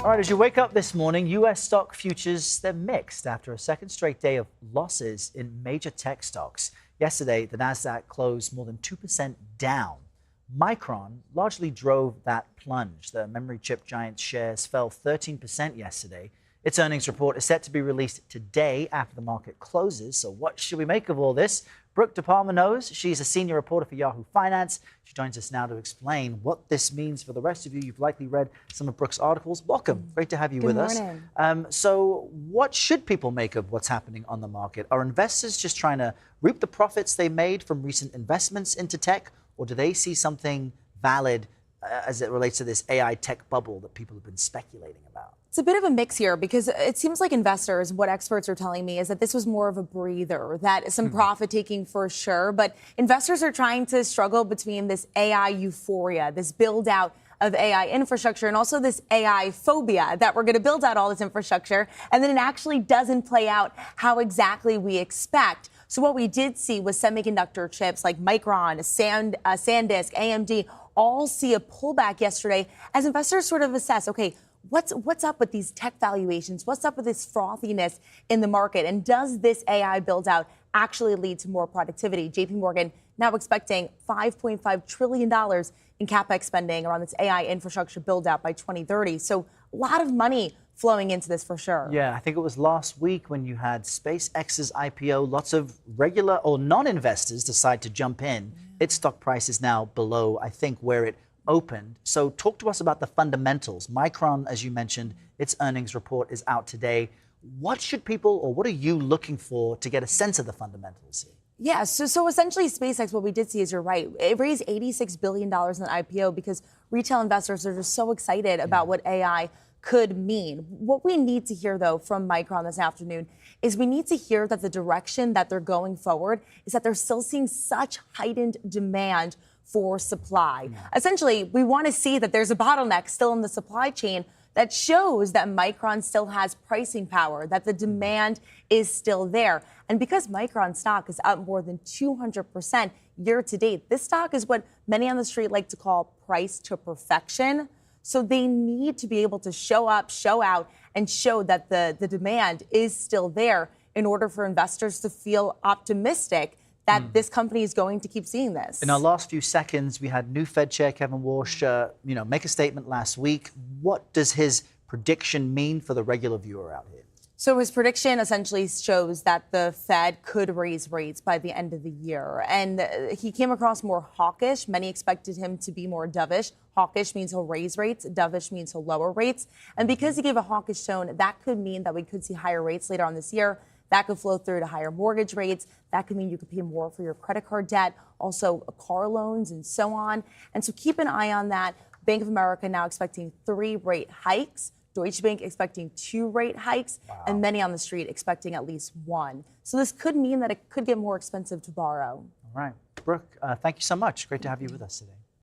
All right, as you wake up this morning, U.S. stock futures, they're mixed after a second straight day of losses in major tech stocks. Yesterday, the Nasdaq closed more than 2% down. Micron largely drove that plunge. The memory chip giant shares fell 13% yesterday. Its earnings report is set to be released today after the market closes. So what should we make of all this? Brooke DiPalma knows. She's a senior reporter for Yahoo Finance. She joins us now to explain what this means for the rest of you. You've likely read some of Brooke's articles. Welcome. Great to have you with us. Good morning. So what should people make of what's happening on the market? Are investors just trying to reap the profits they made from recent investments into tech, or do they see something valid as it relates to this AI tech bubble that people have been speculating about? It's a bit of a mix here because it seems like investors, what experts are telling me is that this was more of a breather, that some profit taking for sure. But investors are trying to struggle between this AI euphoria, this build out of AI infrastructure, and also this AI phobia that we're going to build out all this infrastructure and then it actually doesn't play out how exactly we expect. So what we did see was semiconductor chips like Micron, SanDisk, AMD all see a pullback yesterday as investors sort of assess, okay, what's up with these tech valuations? What's up with this frothiness in the market? And does this AI build out actually lead to more productivity? JP Morgan now expecting $5.5 trillion in CapEx spending around this AI infrastructure build out by 2030. So a lot of money flowing into this for sure. Yeah, I think it was last week when you had SpaceX's IPO, lots of regular or non-investors decide to jump in. Its stock price is now below, I think, where it opened. So talk to us about the fundamentals. Micron, as you mentioned, its earnings report is out today. What should people, or what are you looking for to get a sense of the fundamentals here? Yeah, so essentially SpaceX, what we did see is you're right. It raised $86 billion in the IPO because retail investors are just so excited about what AI could mean. What we need to hear, though, from Micron this afternoon is we need to hear that the direction that they're going forward is that they're still seeing such heightened demand for supply. Essentially, we want to see that there's a bottleneck still in the supply chain that shows that Micron still has pricing power, that the demand is still there. And because Micron stock is up more than 200% year to date, this stock is what many on the street like to call price to perfection. So they need to be able to show up, show out, and show that the demand is still there in order for investors to feel optimistic that this company is going to keep seeing this. In our last few seconds, we had new Fed Chair Kevin Warsh, make a statement last week. What does his prediction mean for the regular viewer out here? So his prediction essentially shows that the Fed could raise rates by the end of the year. And he came across more hawkish. Many expected him to be more dovish. Hawkish means he'll raise rates. Dovish means he'll lower rates. And because he gave a hawkish tone, that could mean that we could see higher rates later on this year. That could flow through to higher mortgage rates. That could mean you could pay more for your credit card debt, also car loans and so on. And so keep an eye on that. Bank of America now expecting 3 rate hikes. Deutsche Bank expecting 2 rate hikes, and many on the street expecting at least 1. So this could mean that it could get more expensive to borrow. All right. Brooke, thank you so much. Great to have you with us today.